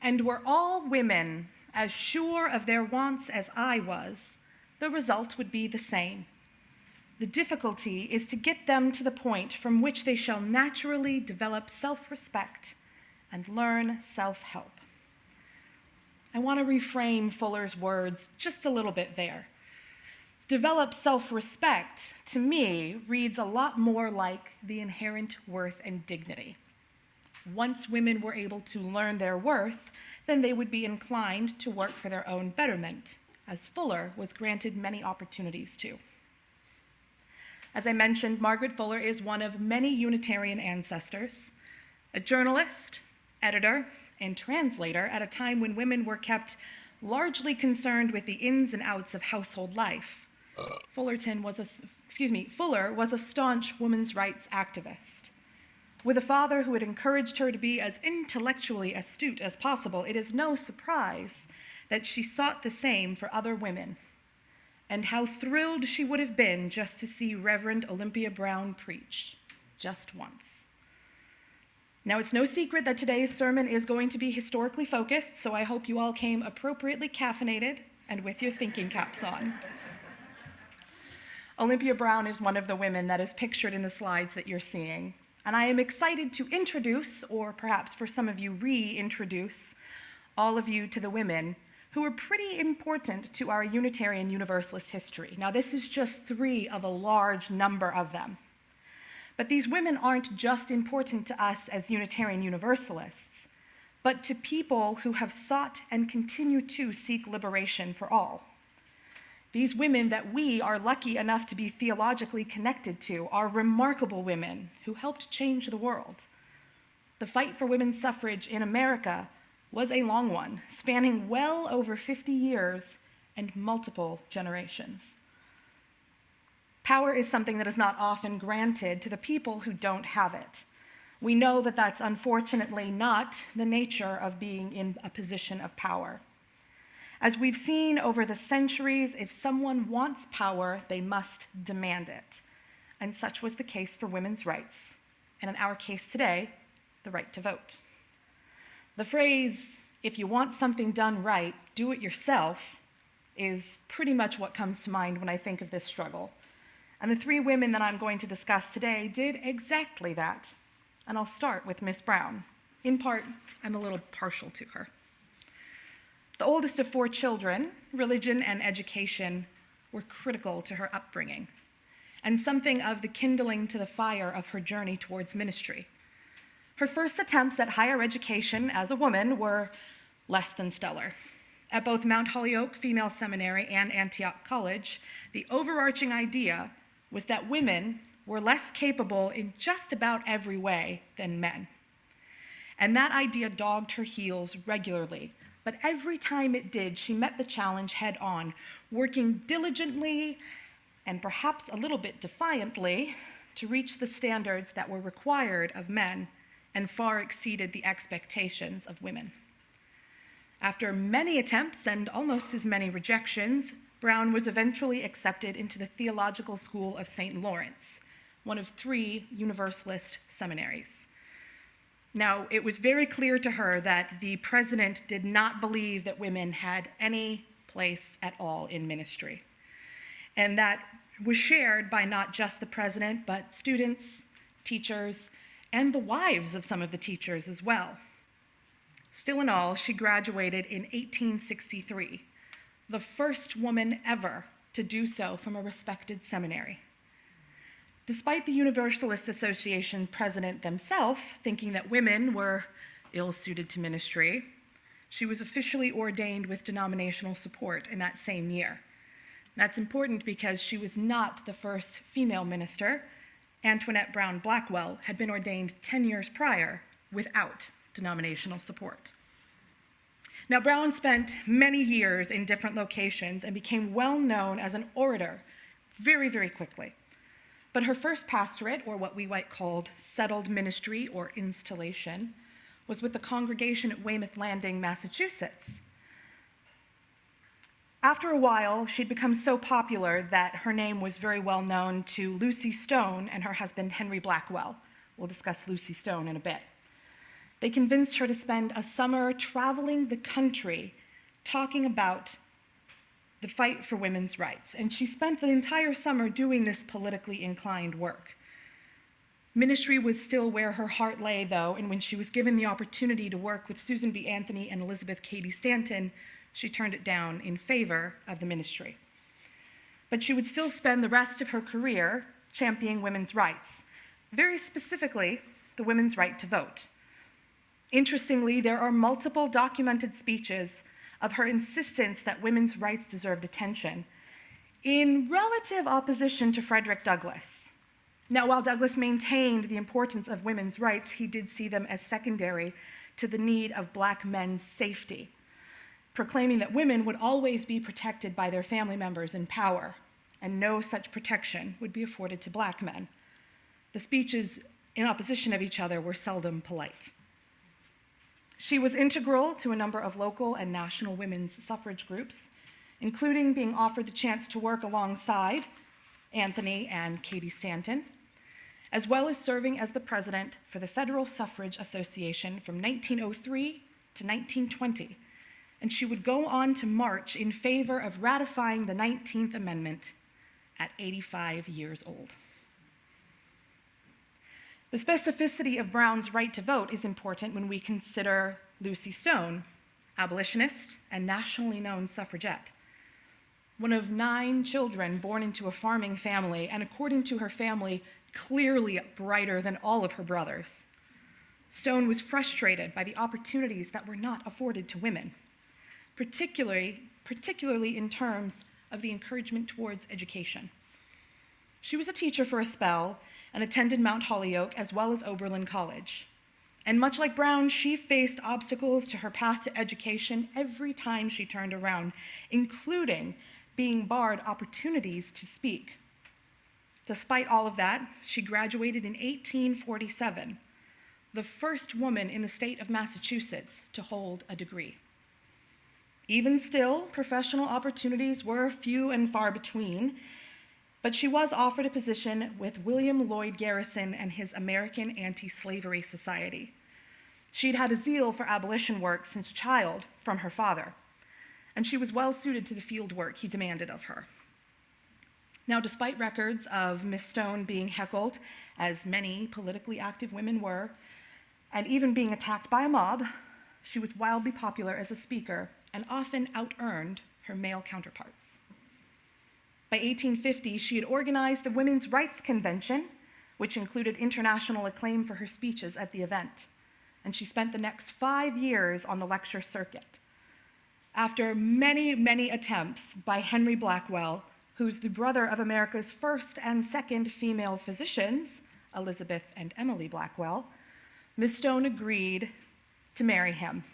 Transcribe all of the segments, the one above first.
and were all women as sure of their wants as I was, the result would be the same. The difficulty is to get them to the point from which they shall naturally develop self-respect and learn self-help. I want to reframe Fuller's words just a little bit there. Develop self-respect, to me, reads a lot more like the inherent worth and dignity. Once women were able to learn their worth, then they would be inclined to work for their own betterment, as Fuller was granted many opportunities to. As I mentioned, Margaret Fuller is one of many Unitarian ancestors, a journalist, editor, and translator at a time when women were kept largely concerned with the ins and outs of household life. Fuller was a staunch women's rights activist. With a father who had encouraged her to be as intellectually astute as possible, it is no surprise that she sought the same for other women. And how thrilled she would have been just to see Reverend Olympia Brown preach, just once. Now, it's no secret that today's sermon is going to be historically focused, so I hope you all came appropriately caffeinated and with your thinking caps on. Olympia Brown is one of the women that is pictured in the slides that you're seeing, and I am excited to introduce, or perhaps for some of you reintroduce, all of you to the women who are pretty important to our Unitarian Universalist history. Now, this is just 3 of a large number of them. But these women aren't just important to us as Unitarian Universalists, but to people who have sought and continue to seek liberation for all. These women that we are lucky enough to be theologically connected to are remarkable women who helped change the world. The fight for women's suffrage in America was a long one, spanning well over 50 years and multiple generations. Power is something that is not often granted to the people who don't have it. We know that that's unfortunately not the nature of being in a position of power. As we've seen over the centuries, if someone wants power, they must demand it. And such was the case for women's rights, and in our case today, the right to vote. The phrase, if you want something done right, do it yourself, is pretty much what comes to mind when I think of this struggle. And the 3 women that I'm going to discuss today did exactly that. And I'll start with Miss Brown. In part, I'm a little partial to her. The oldest of 4 children, religion and education were critical to her upbringing, and something of the kindling to the fire of her journey towards ministry. Her first attempts at higher education as a woman were less than stellar. At both Mount Holyoke Female Seminary and Antioch College, the overarching idea was that women were less capable in just about every way than men. And that idea dogged her heels regularly, but every time it did, she met the challenge head on, working diligently and perhaps a little bit defiantly to reach the standards that were required of men and far exceeded the expectations of women. After many attempts and almost as many rejections, Brown was eventually accepted into the Theological School of St. Lawrence, one of 3 Universalist seminaries. Now, it was very clear to her that the president did not believe that women had any place at all in ministry. And that was shared by not just the president, but students, teachers, and the wives of some of the teachers as well. Still in all, she graduated in 1863, the first woman ever to do so from a respected seminary. Despite the Universalist Association president themselves thinking that women were ill-suited to ministry, she was officially ordained with denominational support in that same year. That's important because she was not the first female minister. Antoinette Brown Blackwell had been ordained 10 years prior without denominational support. Now, Brown spent many years in different locations and became well known as an orator very, very quickly. But her first pastorate, or what we might call settled ministry or installation, was with the congregation at Weymouth Landing, Massachusetts. After a while, she'd become so popular that her name was very well known to Lucy Stone and her husband, Henry Blackwell. We'll discuss Lucy Stone in a bit. They convinced her to spend a summer traveling the country talking about the fight for women's rights, and she spent the entire summer doing this politically inclined work. Ministry was still where her heart lay, though, and when she was given the opportunity to work with Susan B. Anthony and Elizabeth Cady Stanton, she turned it down in favor of the ministry. But she would still spend the rest of her career championing women's rights, very specifically the women's right to vote. Interestingly, there are multiple documented speeches of her insistence that women's rights deserved attention, in relative opposition to Frederick Douglass. Now, while Douglass maintained the importance of women's rights, he did see them as secondary to the need of Black men's safety, proclaiming that women would always be protected by their family members in power, and no such protection would be afforded to Black men. The speeches in opposition of each other were seldom polite. She was integral to a number of local and national women's suffrage groups, including being offered the chance to work alongside Anthony and Cady Stanton, as well as serving as the president for the Federal Suffrage Association from 1903 to 1920, and she would go on to march in favor of ratifying the 19th Amendment at 85 years old. The specificity of Brown's right to vote is important when we consider Lucy Stone, abolitionist and nationally known suffragette. One of 9 children born into a farming family, and according to her family, clearly brighter than all of her brothers. Stone was frustrated by the opportunities that were not afforded to women, particularly in terms of the encouragement towards education. She was a teacher for a spell and attended Mount Holyoke as well as Oberlin College. And much like Brown, she faced obstacles to her path to education every time she turned around, including being barred opportunities to speak. Despite all of that, she graduated in 1847, the first woman in the state of Massachusetts to hold a degree. Even still, professional opportunities were few and far between, but she was offered a position with William Lloyd Garrison and his American Anti-Slavery Society. She'd had a zeal for abolition work since a child from her father, and she was well suited to the field work he demanded of her. Now, despite records of Miss Stone being heckled, as many politically active women were, and even being attacked by a mob, she was wildly popular as a speaker and often out-earned her male counterparts. By 1850, she had organized the Women's Rights Convention, which included international acclaim for her speeches at the event, and she spent the next 5 years on the lecture circuit. After many, many attempts by Henry Blackwell, who's the brother of America's first and second female physicians, Elizabeth and Emily Blackwell, Miss Stone agreed to marry him.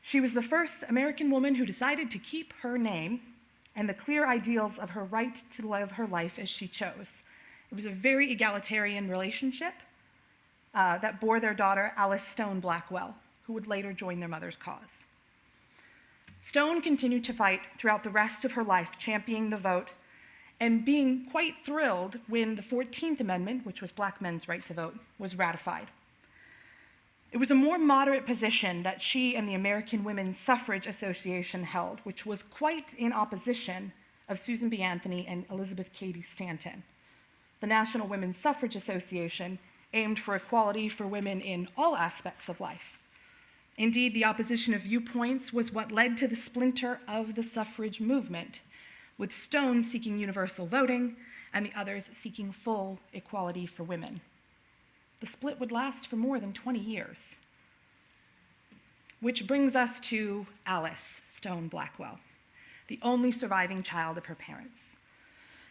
She was the first American woman who decided to keep her name and the clear ideals of her right to live her life as she chose. It was a very egalitarian relationship that bore their daughter, Alice Stone Blackwell, who would later join their mother's cause. Stone continued to fight throughout the rest of her life, championing the vote and being quite thrilled when the 14th Amendment, which was Black men's right to vote, was ratified. It was a more moderate position that she and the American Women's Suffrage Association held, which was quite in opposition of Susan B. Anthony and Elizabeth Cady Stanton. The National Women's Suffrage Association aimed for equality for women in all aspects of life. Indeed, the opposition of viewpoints was what led to the splinter of the suffrage movement, with Stone seeking universal voting and the others seeking full equality for women. The split would last for more than 20 years. Which brings us to Alice Stone Blackwell, the only surviving child of her parents.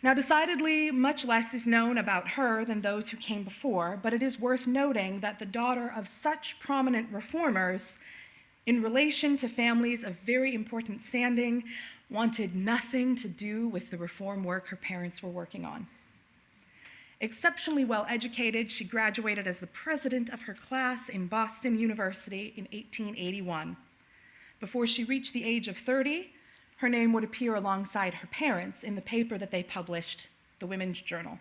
Now, decidedly, much less is known about her than those who came before, but it is worth noting that the daughter of such prominent reformers, in relation to families of very important standing, wanted nothing to do with the reform work her parents were working on. Exceptionally well educated, she graduated as the president of her class in Boston University in 1881. Before she reached the age of 30, her name would appear alongside her parents in the paper that they published, the Women's Journal.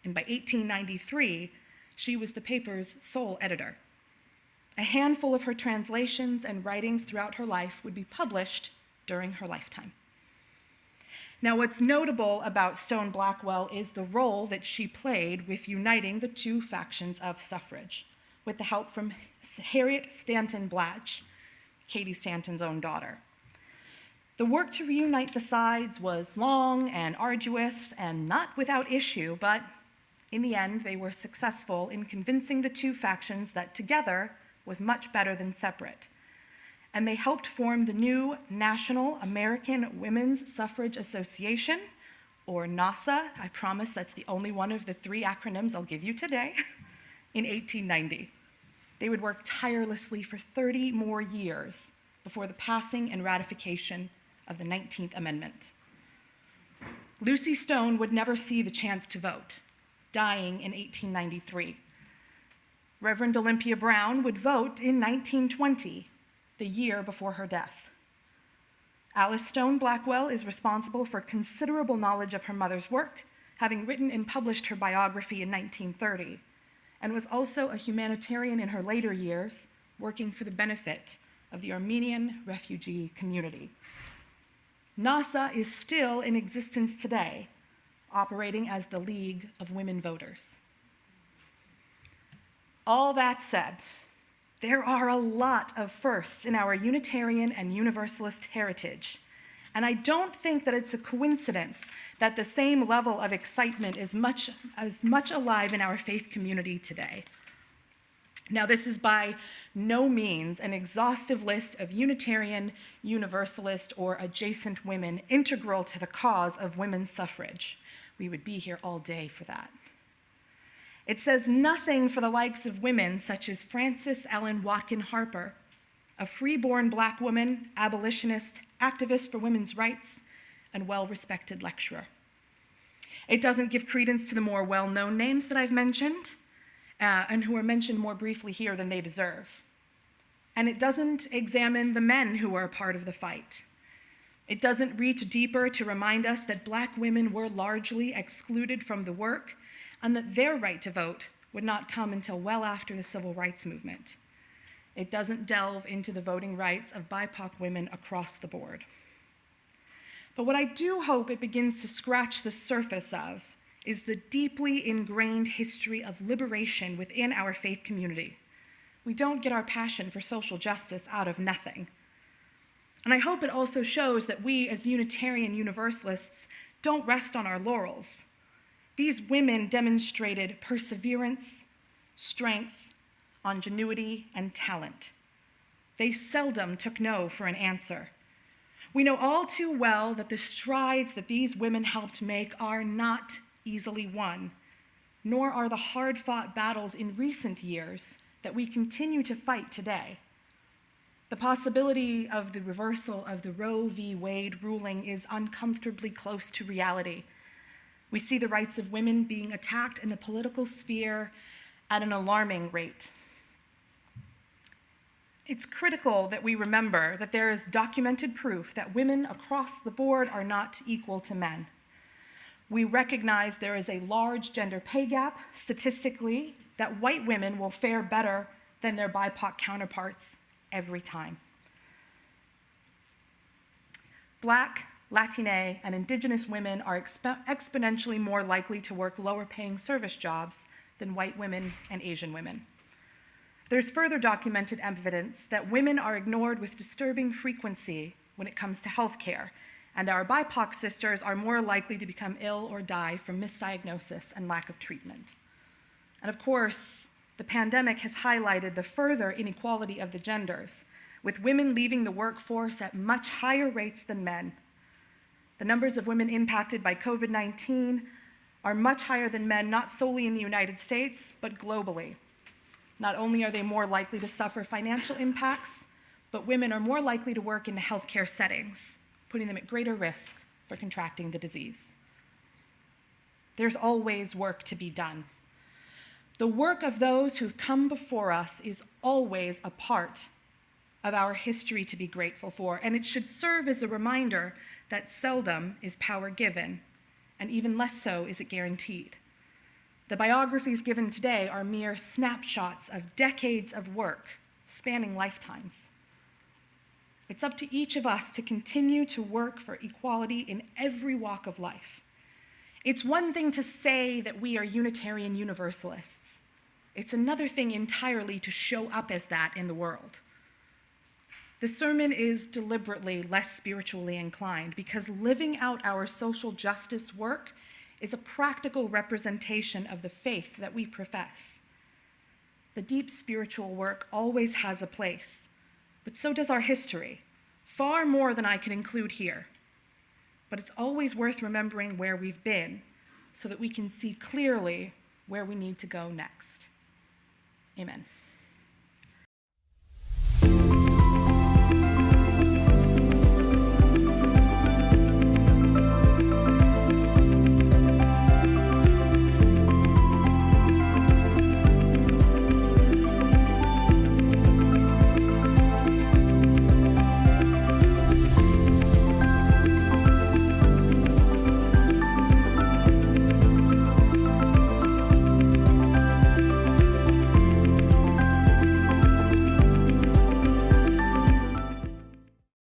And by 1893, she was the paper's sole editor. A handful of her translations and writings throughout her life would be published during her lifetime. Now, what's notable about Stone Blackwell is the role that she played with uniting the two factions of suffrage, with the help from Harriet Stanton Blatch, Katie Stanton's own daughter. The work to reunite the sides was long and arduous and not without issue, but in the end, they were successful in convincing the two factions that together was much better than separate. And they helped form the new National American Women's Suffrage Association, or NASA. I promise that's the only one of the three acronyms I'll give you today, in 1890. They would work tirelessly for 30 more years before the passing and ratification of the 19th Amendment. Lucy Stone would never see the chance to vote, dying in 1893. Reverend Olympia Brown would vote in 1920, the year before her death. Alice Stone Blackwell is responsible for considerable knowledge of her mother's work, having written and published her biography in 1930, and was also a humanitarian in her later years, working for the benefit of the Armenian refugee community. NASA is still in existence today, operating as the League of Women Voters. All that said, there are a lot of firsts in our Unitarian and Universalist heritage, and I don't think that it's a coincidence that the same level of excitement is as much alive in our faith community today. Now, this is by no means an exhaustive list of Unitarian, Universalist, or adjacent women integral to the cause of women's suffrage. We would be here all day for that. It says nothing for the likes of women such as Frances Ellen Watkin Harper, a free-born Black woman, abolitionist, activist for women's rights, and well-respected lecturer. It doesn't give credence to the more well-known names that I've mentioned, and who are mentioned more briefly here than they deserve. And it doesn't examine the men who are a part of the fight. It doesn't reach deeper to remind us that Black women were largely excluded from the work and that their right to vote would not come until well after the Civil Rights Movement. It doesn't delve into the voting rights of BIPOC women across the board. But what I do hope it begins to scratch the surface of is the deeply ingrained history of liberation within our faith community. We don't get our passion for social justice out of nothing. And I hope it also shows that we, as Unitarian Universalists, don't rest on our laurels. These women demonstrated perseverance, strength, ingenuity, and talent. They seldom took no for an answer. We know all too well that the strides that these women helped make are not easily won, nor are the hard-fought battles in recent years that we continue to fight today. The possibility of the reversal of the Roe v. Wade ruling is uncomfortably close to reality. We see the rights of women being attacked in the political sphere at an alarming rate. It's critical that we remember that there is documented proof that women across the board are not equal to men. We recognize there is a large gender pay gap statistically, that white women will fare better than their BIPOC counterparts every time. Black, Latina, and Indigenous women are exponentially more likely to work lower-paying service jobs than white women and Asian women. There's further documented evidence that women are ignored with disturbing frequency when it comes to healthcare, and our BIPOC sisters are more likely to become ill or die from misdiagnosis and lack of treatment. And of course, the pandemic has highlighted the further inequality of the genders, with women leaving the workforce at much higher rates than men. The numbers of women impacted by COVID-19 are much higher than men, not solely in the United States, but globally. Not only are they more likely to suffer financial impacts, but women are more likely to work in the healthcare settings, putting them at greater risk for contracting the disease. There's always work to be done. The work of those who've come before us is always a part of our history to be grateful for, and it should serve as a reminder that seldom is power given, and even less so is it guaranteed. The biographies given today are mere snapshots of decades of work, spanning lifetimes. It's up to each of us to continue to work for equality in every walk of life. It's one thing to say that we are Unitarian Universalists. It's another thing entirely to show up as that in the world. The sermon is deliberately less spiritually inclined because living out our social justice work is a practical representation of the faith that we profess. The deep spiritual work always has a place, but so does our history, far more than I can include here. But it's always worth remembering where we've been so that we can see clearly where we need to go next. Amen.